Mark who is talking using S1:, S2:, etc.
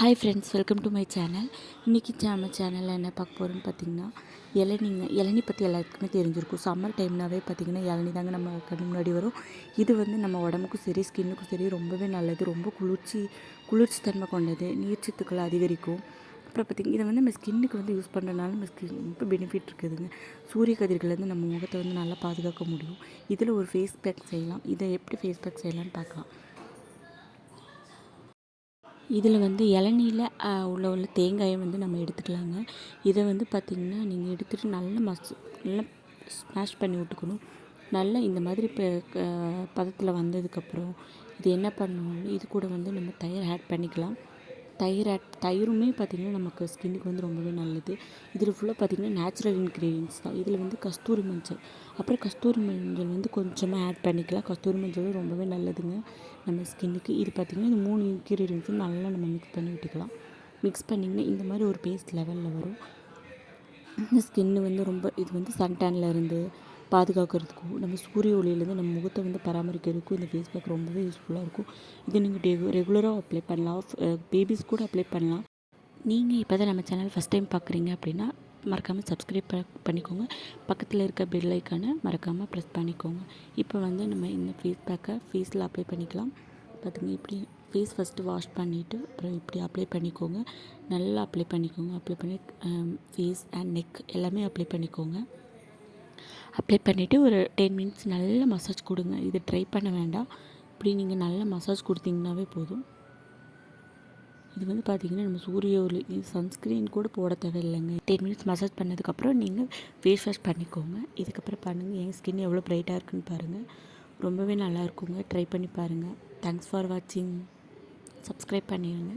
S1: Hi friends, welcome to my channel. இன்றைக்கி நம்ம சேனலில் என்ன பார்க்க போகிறோன்னு பார்த்திங்கன்னா, இளநீ பற்றி எல்லாத்துக்குமே தெரிஞ்சிருக்கும். சம்மர் டைம்னாவே பார்த்திங்கன்னா இளநீ தாங்க நம்ம கண்ணு முன்னாடி வரும். இது வந்து நம்ம உடம்புக்கும் சரி ஸ்கின்னுக்கும் சரி ரொம்பவே நல்லது. ரொம்ப குளிர்ச்சி தன்மை கொண்டது, நீர்ச்சத்துக்களை அதிகரிக்கும். அப்புறம் பார்த்திங்கன்னா இதை வந்து நம்ம ஸ்கின்னுக்கு வந்து யூஸ் பண்ணுறதுனால நம்ம ஸ்கின் ரொம்ப பெனிஃபிட் இருக்குதுங்க. சூரிய கதிர்கள்லேருந்து நம்ம முகத்தை வந்து நல்லா பாதுகாக்க முடியும். இதில் ஒரு ஃபேஸ் பேக் செய்யலாம். இதை எப்படி ஃபேஸ் பேக் செய்யலாம்னு பார்க்கலாம். இதில் வந்து இளநீல உள்ள தேங்காயை வந்து நம்ம எடுத்துக்கலாங்க. இதை வந்து பார்த்திங்கன்னா நீங்கள் எடுத்துகிட்டு நல்லா ஸ்மாஷ் பண்ணி விட்டுக்கணும். நல்லா இந்த மாதிரி பதத்தில் வந்ததுக்கப்புறம் இது என்ன பண்ணணும், இது கூட வந்து நம்ம தயிர் ஆட் பண்ணிக்கலாம். தயிருமே பார்த்திங்கன்னா நமக்கு ஸ்கின்னுக்கு வந்து ரொம்பவே நல்லது. இதில் ஃபுல்லாக பார்த்திங்கன்னா நேச்சுரல் இன்க்ரீடியன்ஸ் தான். இதில் வந்து கஸ்தூரி மஞ்சள், அப்புறம் கஸ்தூரி மஞ்சள் வந்து கொஞ்சமாக ஆட் பண்ணிக்கலாம். கஸ்தூரி மஞ்சள் ரொம்பவே நல்லதுங்க நம்ம ஸ்கின்னுக்கு. இது பார்த்திங்கன்னா இந்த 3 இன்க்ரீடியன்ஸும் நல்லா நம்ம மிக்ஸ் பண்ணி விட்டுக்கலாம். மிக்ஸ் பண்ணிங்கன்னா இந்த மாதிரி ஒரு பேஸ்ட் லெவலில் வரும். இந்த ஸ்கின்னு வந்து இது வந்து சன்டேனில் இருந்து பாதுகாக்கிறதுக்கும் நம்ம சூரிய ஒளியிலேருந்து நம்ம முகத்தை வந்து பராமரிக்கிறதுக்கும் இந்த ஃபேஸ் பேக் ரொம்பவே யூஸ்ஃபுல்லாக இருக்கும். இதை நீங்கள் ரெகுலராக அப்ளை பண்ணலாம். பேபிஸ் கூட அப்ளை பண்ணலாம். நீங்கள் இப்போ தான் நம்ம சேனல் ஃபஸ்ட் டைம் பார்க்குறீங்க அப்படின்னா மறக்காமல் சப்ஸ்கிரைப் பண்ணிக்கோங்க. பக்கத்தில் இருக்க பெல் ஐக்கானை மறக்காமல் ப்ரெஸ் பண்ணிக்கோங்க. இப்போ வந்து நம்ம இந்த ஃபேஸ் பேக்கை ஃபேஸில் அப்ளை பண்ணிக்கலாம். பார்த்துங்க, இப்படி ஃபேஸ் ஃபஸ்ட்டு வாஷ் பண்ணிவிட்டு அப்புறம் இப்படி அப்ளை பண்ணிக்கோங்க. நல்லா அப்ளை பண்ணிக்கோங்க. அப்ளை பண்ணி ஃபேஸ் அண்ட் நெக் எல்லாமே அப்ளை பண்ணிக்கோங்க. அப்ளை பண்ணிவிட்டு ஒரு 10 மினிட்ஸ் நல்லா மசாஜ் கொடுங்க. இது ட்ரை பண்ண வேண்டாம். இப்படி நீங்கள் நல்லா மசாஜ் கொடுத்தீங்கன்னாவே போதும். இது வந்து பார்த்திங்கன்னா நம்ம சூரிய ஒளி சன்ஸ்க்ரீன் கூட போட தேவையில்லைங்க. 10 மினிட்ஸ் மசாஜ் பண்ணதுக்கப்புறம் நீங்கள் ஃபேஸ் வாஷ் பண்ணிக்கோங்க. இதுக்கப்புறம் பாருங்கள் என் ஸ்கின் எவ்வளோ ப்ரைட்டாக இருக்குன்னு பாருங்கள். ரொம்பவே நல்லா இருக்குங்க. ட்ரை பண்ணி பாருங்கள். தேங்க்ஸ் ஃபார் வாட்சிங். சப்ஸ்கிரைப் பண்ணிடுங்க.